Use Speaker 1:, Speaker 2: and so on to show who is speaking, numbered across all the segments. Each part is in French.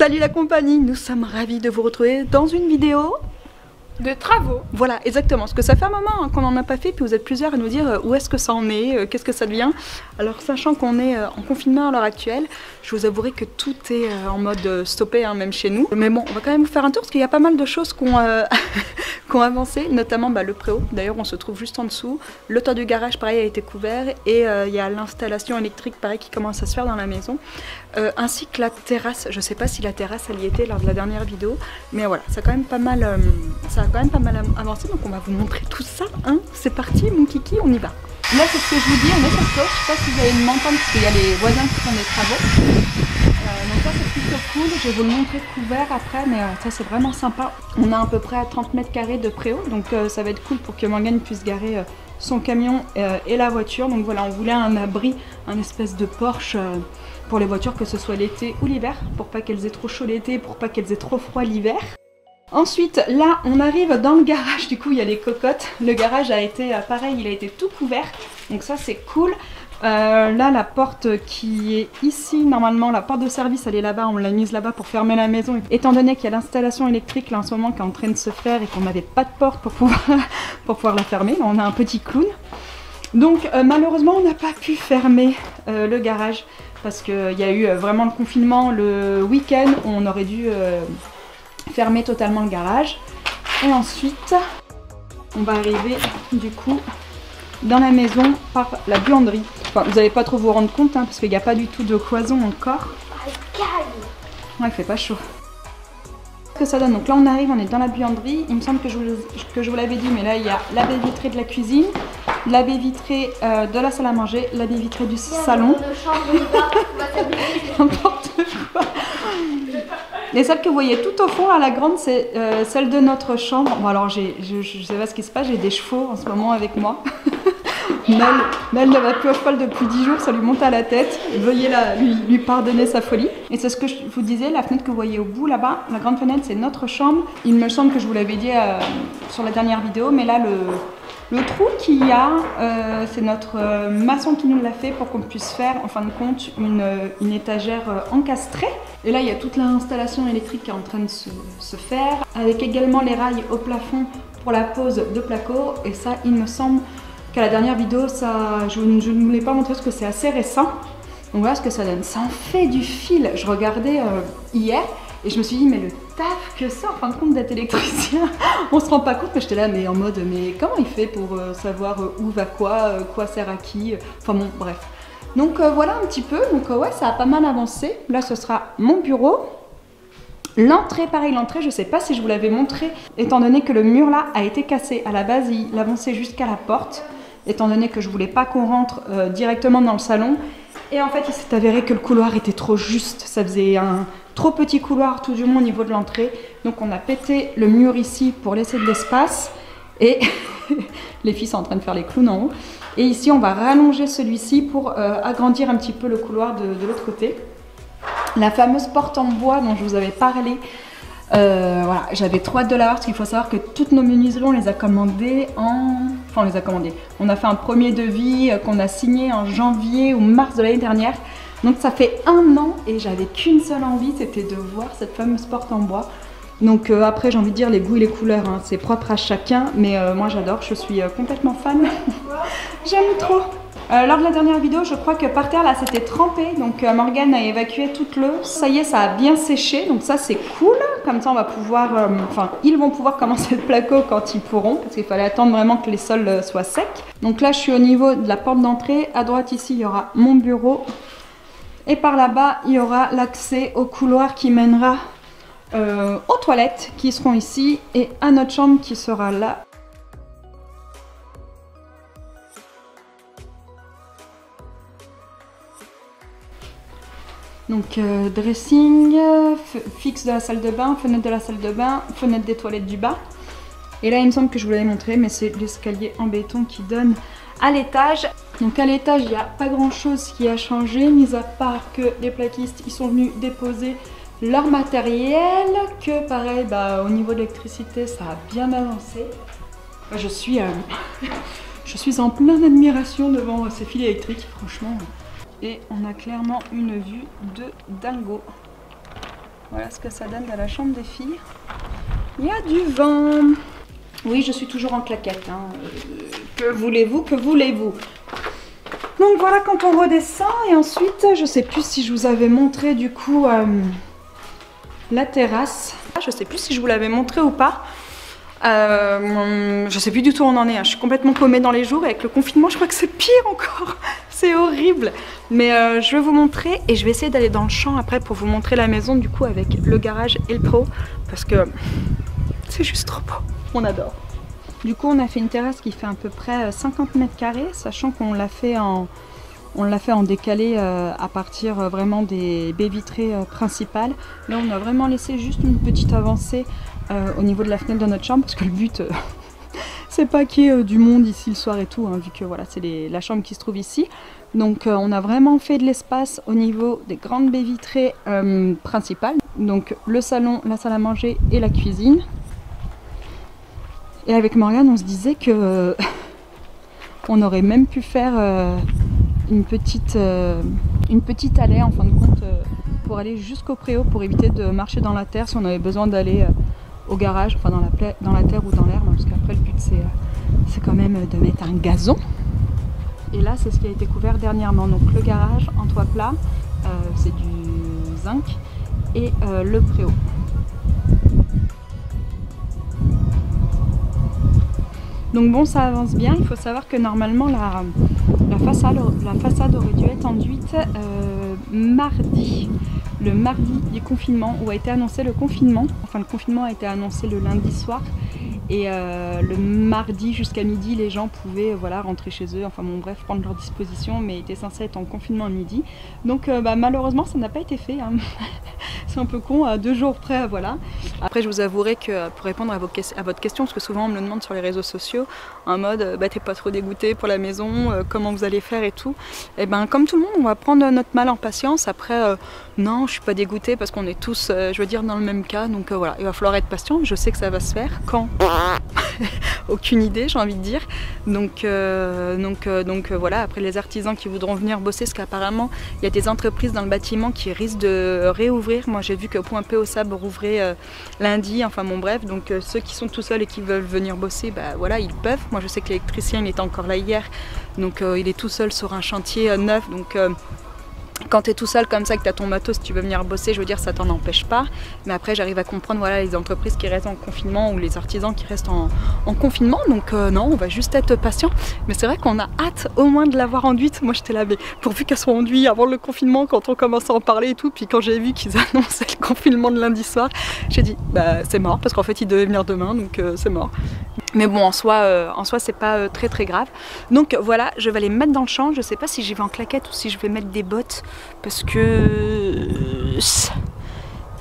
Speaker 1: Salut la compagnie, nous sommes ravis de vous retrouver dans une vidéo
Speaker 2: de travaux.
Speaker 1: Voilà, exactement, parce que ça fait un moment qu'on n'en a pas fait, puis vous êtes plusieurs à nous dire où est-ce que ça en est, qu'est-ce que ça devient. Alors sachant qu'on est en confinement à l'heure actuelle, je vous avouerai que tout est en mode stoppé, hein, même chez nous. Mais bon, on va quand même vous faire un tour, parce qu'il y a pas mal de choses qui ont avancé, notamment le préau. D'ailleurs, on se trouve juste en dessous. Le toit du garage, pareil, a été couvert, et il y a l'installation électrique, pareil, qui commence à se faire dans la maison. Ainsi que la terrasse. Je sais pas si la terrasse, elle y était lors de la dernière vidéo, mais voilà, ça a quand même pas mal, avancé, donc on va vous montrer tout ça, hein. C'est parti, mon kiki, on y va. Là, c'est ce que je vous dis, on est sur le toit. Je sais pas si vous allez m'entendre, parce qu'il y a les voisins qui font des travaux. Donc ça, c'est plutôt cool. Je vais vous le montrer couvert après, mais ça, c'est vraiment sympa. On a à peu près à 30 mètres carrés de préau, donc ça va être cool pour que Morgane puisse garer son camion et la voiture. Donc voilà, on voulait un abri, un espèce de Porsche pour les voitures, que ce soit l'été ou l'hiver, pour pas qu'elles aient trop chaud l'été, pour pas qu'elles aient trop froid l'hiver. Ensuite, là, on arrive dans le garage, du coup, il y a les cocottes. Le garage a été, pareil, il a été tout couvert, donc ça, c'est cool. Là, la porte qui est ici, normalement, la porte de service, elle est là-bas, on l'a mise là-bas pour fermer la maison. Étant donné qu'il y a l'installation électrique, là, en ce moment, qui est en train de se faire et qu'on n'avait pas de porte pour pouvoir la fermer, on a un petit clown. Donc, malheureusement, on n'a pas pu fermer le garage, parce qu'il y a eu vraiment le confinement le week-end, où on aurait dû fermer totalement le garage. Et ensuite, on va arriver du coup dans la maison par la buanderie. Enfin, vous n'allez pas trop vous rendre compte, hein, parce qu'il n'y a pas du tout de cloison encore. Ouais, il fait pas chaud. Que ça donne. Donc là, on arrive, on est dans la buanderie. Il me semble que je vous l'avais dit, mais là, il y a la baie vitrée de la cuisine, la baie vitrée de la salle à manger, la baie vitrée du salon. N'importe quoi. Et celle que vous voyez tout au fond, là, la grande, c'est celle de notre chambre. Bon, alors, je sais pas ce qui se passe, j'ai des chevaux en ce moment avec moi. Mel ne va plus au cheval depuis 10 jours, ça lui monte à la tête. Veuillez lui pardonner sa folie. Et c'est ce que je vous disais, la fenêtre que vous voyez au bout là-bas, la grande fenêtre, c'est notre chambre. Il me semble que je vous l'avais dit sur la dernière vidéo, mais là, le trou qu'il y a, c'est notre maçon qui nous l'a fait pour qu'on puisse faire, en fin de compte, une étagère encastrée. Et là, il y a toute l'installation électrique qui est en train de se faire, avec également les rails au plafond pour la pose de placo. Et ça, il me semble qu'à la dernière vidéo, je ne vous l'ai pas montré parce que c'est assez récent. Donc voilà ce que ça donne. Ça en fait du fil. Je regardais hier et je me suis dit, mais le taf que ça, en fin de compte, d'être électricien, on se rend pas compte. Mais j'étais là, mais en mode, mais comment il fait pour savoir où va quoi sert à qui. Enfin bon, bref. Donc voilà un petit peu. Donc ouais, ça a pas mal avancé. Là, ce sera mon bureau. L'entrée, pareil, l'entrée, je sais pas si je vous l'avais montré, étant donné que le mur là a été cassé. À la base, il avançait jusqu'à la porte, étant donné que je voulais pas qu'on rentre directement dans le salon. Et en fait, il s'est avéré que le couloir était trop juste. Ça faisait un trop petit couloir, tout du moins au niveau de l'entrée. Donc on a pété le mur ici pour laisser de l'espace. Et les filles sont en train de faire les clowns en haut. Et ici, on va rallonger celui-ci pour agrandir un petit peu le couloir de l'autre côté. La fameuse porte en bois dont je vous avais parlé, voilà, j'avais trop hâte de l'avoir parce qu'il faut savoir que toutes nos menuiseries, on les a commandées Enfin, on les a commandées. On a fait un premier devis qu'on a signé en janvier ou mars de l'année dernière. Donc ça fait 1 an et j'avais qu'une seule envie, c'était de voir cette fameuse porte en bois. Donc après, j'ai envie de dire les goûts et les couleurs, hein, c'est propre à chacun. Mais moi, j'adore, je suis complètement fan. J'aime trop. Lors de la dernière vidéo, je crois que par terre, là, c'était trempé. Donc, Morgane a évacué toute l'eau. Ça y est, ça a bien séché. Donc ça, c'est cool. Comme ça, on va pouvoir... Enfin, ils vont pouvoir commencer le placo quand ils pourront. Parce qu'il fallait attendre vraiment que les sols soient secs. Donc là, je suis au niveau de la porte d'entrée. À droite, ici, il y aura mon bureau. Et par là-bas, il y aura l'accès au couloir qui mènera aux toilettes qui seront ici. Et à notre chambre qui sera là. Donc dressing, fixe de la salle de bain, fenêtre de la salle de bain, fenêtre des toilettes du bas. Et là, il me semble que je vous l'avais montré, mais c'est l'escalier en béton qui donne à l'étage. Donc à l'étage, il n'y a pas grand chose qui a changé, mis à part que les plaquistes, ils sont venus déposer leur matériel, que pareil, au niveau de l'électricité, ça a bien avancé. Je suis en pleine admiration devant ces fils électriques, franchement. Et on a clairement une vue de dingo. Voilà ce que ça donne dans la chambre des filles. Il y a du vent. Oui, je suis toujours en claquette. Hein. Que voulez-vous, que voulez-vous? Donc voilà quand on redescend. Et ensuite, je sais plus si je vous avais montré du coup la terrasse. Je sais plus si je vous l'avais montré ou pas. Je sais plus du tout où on en est. Hein. Je suis complètement paumée dans les jours. Et avec le confinement, je crois que c'est pire encore. C'est horrible. Mais je vais vous montrer. Et je vais essayer d'aller dans le champ après pour vous montrer la maison du coup avec le garage et le pro. Parce que c'est juste trop beau. On adore. Du coup, on a fait une terrasse qui fait à peu près 50 mètres carrés. Sachant qu'on l'a fait en décalé à partir vraiment des baies vitrées principales. Là, on a vraiment laissé juste une petite avancée au niveau de la fenêtre de notre chambre parce que le but, c'est pas qu'il y ait du monde ici le soir et tout, hein, vu que voilà, c'est la chambre qui se trouve ici. Donc, on a vraiment fait de l'espace au niveau des grandes baies vitrées principales. Donc, le salon, la salle à manger et la cuisine. Et avec Morgane, on se disait que on aurait même pu faire une petite allée en fin de compte pour aller jusqu'au préau pour éviter de marcher dans la terre si on avait besoin d'aller au garage, enfin dans la terre ou dans l'herbe, parce qu'après le but c'est quand même de mettre un gazon. Et là c'est ce qui a été couvert dernièrement, donc le garage en toit plat, c'est du zinc, et le préau. Donc bon, ça avance bien. Il faut savoir que normalement la façade aurait dû être enduite mardi, le mardi du confinement, où a été annoncé le confinement. Enfin, le confinement a été annoncé le lundi soir. Et le mardi jusqu'à midi, les gens pouvaient voilà, rentrer chez eux, enfin bon bref, prendre leurs dispositions, mais étaient censés être en confinement à midi. Donc malheureusement, ça n'a pas été fait. Hein. C'est un peu con, à 2 jours près, voilà. Après, je vous avouerai que pour répondre à votre question, parce que souvent on me le demande sur les réseaux sociaux, en mode t'es pas trop dégoûté pour la maison, comment vous allez faire et tout. Et ben comme tout le monde, on va prendre notre mal en patience. Après, non, je suis pas dégoûtée parce qu'on est tous, je veux dire, dans le même cas. Donc voilà, il va falloir être patient. Je sais que ça va se faire. Quand? Aucune idée, j'ai envie de dire. Donc voilà, après les artisans qui voudront venir bosser, parce qu'apparemment il y a des entreprises dans le bâtiment qui risquent de réouvrir. Moi j'ai vu que Point P au Sable rouvrait lundi, enfin bon bref, donc ceux qui sont tout seuls et qui veulent venir bosser, bah voilà, ils peuvent. Moi je sais que l'électricien il était encore là hier, donc il est tout seul sur un chantier neuf, donc quand tu es tout seul comme ça, que tu as ton matos, si tu veux venir bosser, je veux dire, ça t'en empêche pas. Mais après, j'arrive à comprendre voilà, les entreprises qui restent en confinement ou les artisans qui restent en confinement. Donc non, on va juste être patient. Mais c'est vrai qu'on a hâte au moins de l'avoir enduite. Moi, j'étais là, mais pourvu qu'elles soient enduites avant le confinement, quand on commence à en parler et tout. Puis quand j'ai vu qu'ils annonçaient le confinement de lundi soir, j'ai dit, bah c'est mort, parce qu'en fait, ils devaient venir demain, donc c'est mort. Mais bon, en soi c'est pas très grave. Donc voilà, je vais aller me mettre dans le champ. Je sais pas si j'y vais en claquette ou si je vais mettre des bottes. Parce que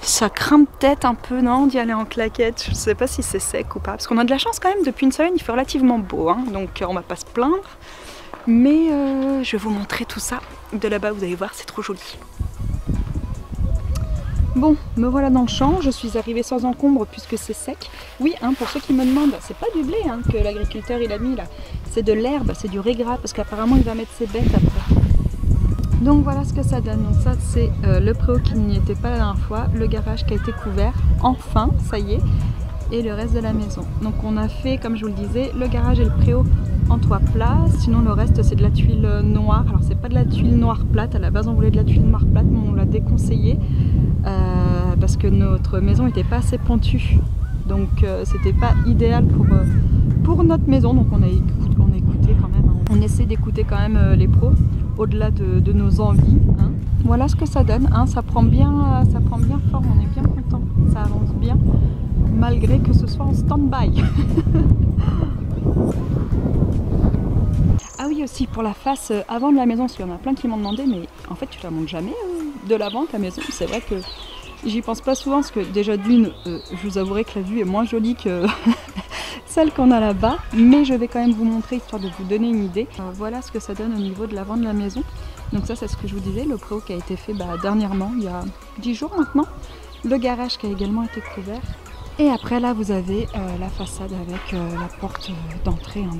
Speaker 1: ça craint peut-être un peu, non, d'y aller en claquette. Je sais pas si c'est sec ou pas. Parce qu'on a de la chance quand même, depuis une semaine, il fait relativement beau. Hein, donc on va pas se plaindre. Mais je vais vous montrer tout ça de là-bas, vous allez voir, c'est trop joli. Bon, me voilà dans le champ, je suis arrivée sans encombre puisque c'est sec. Oui, hein, pour ceux qui me demandent, c'est pas du blé hein, que l'agriculteur il a mis là, c'est de l'herbe, c'est du régras parce qu'apparemment il va mettre ses bêtes après. Donc voilà ce que ça donne. Donc ça c'est le préau qui n'y était pas la dernière fois, le garage qui a été couvert, enfin, ça y est, et le reste de la maison. Donc on a fait, comme je vous le disais, le garage et le préau en toit plat, sinon le reste c'est de la tuile noire. Alors c'est pas de la tuile noire plate, à la base on voulait de la tuile noire plate, mais on l'a déconseillé parce que notre maison n'était pas assez pentue. Donc c'était pas idéal pour notre maison, donc on a écouté quand même. On essaie d'écouter quand même les pros, au-delà de nos envies. Hein. Voilà ce que ça donne, hein. Ça prend bien fort, on est bien content, ça avance bien, malgré que ce soit en stand-by. Ah oui aussi, pour la face avant de la maison, parce qu'il y en a plein qui m'ont demandé, mais en fait tu la montes jamais de l'avant ta maison. C'est vrai que j'y pense pas souvent, parce que déjà d'une, je vous avouerai que la vue est moins jolie que celle qu'on a là-bas, mais je vais quand même vous montrer histoire de vous donner une idée. Voilà ce que ça donne au niveau de l'avant de la maison. Donc ça c'est ce que je vous disais, le préau qui a été fait dernièrement, il y a 10 jours maintenant. Le garage qui a également été couvert. Et après là vous avez la façade avec la porte d'entrée. Hein.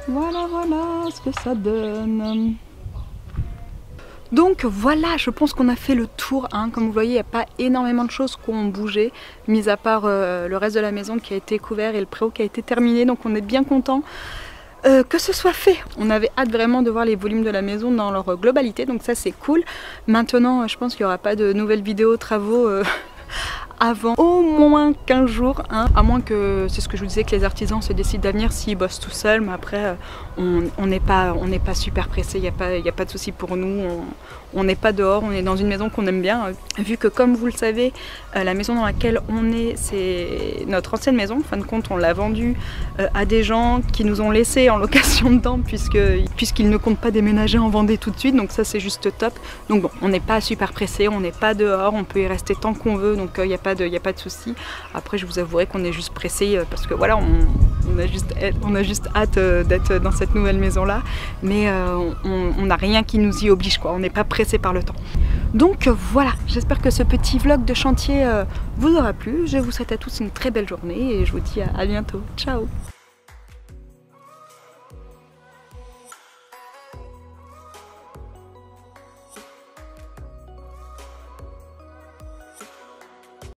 Speaker 1: Voilà ce que ça donne. Donc voilà, je pense qu'on a fait le tour, hein. Comme vous voyez, il n'y a pas énormément de choses qui ont bougé, mis à part le reste de la maison qui a été couvert et le préau qui a été terminé, donc on est bien content que ce soit fait. On avait hâte vraiment de voir les volumes de la maison dans leur globalité, donc ça c'est cool. Maintenant, je pense qu'il n'y aura pas de nouvelles vidéos travaux avant au moins 15 jours, hein. À moins que, c'est ce que je vous disais, que les artisans se décident à venir s'ils bossent tout seuls, mais après on n'est pas super pressé, il n'y a pas de souci pour nous, on n'est pas dehors, on est dans une maison qu'on aime bien, vu que comme vous le savez, la maison dans laquelle on est, c'est notre ancienne maison. En fin de compte, on l'a vendue à des gens qui nous ont laissé en location dedans, puisqu'ils ne comptent pas déménager en Vendée tout de suite, donc ça c'est juste top. Donc bon, on n'est pas super pressé, on n'est pas dehors, on peut y rester tant qu'on veut, donc il n'y a pas de souci. Après, je vous avouerai qu'on est juste pressé parce que voilà, on a juste hâte d'être dans cette nouvelle maison là, mais on n'a rien qui nous y oblige, quoi. On n'est pas pressé par le temps. Donc voilà, j'espère que ce petit vlog de chantier vous aura plu. Je vous souhaite à tous une très belle journée et je vous dis à bientôt. Ciao!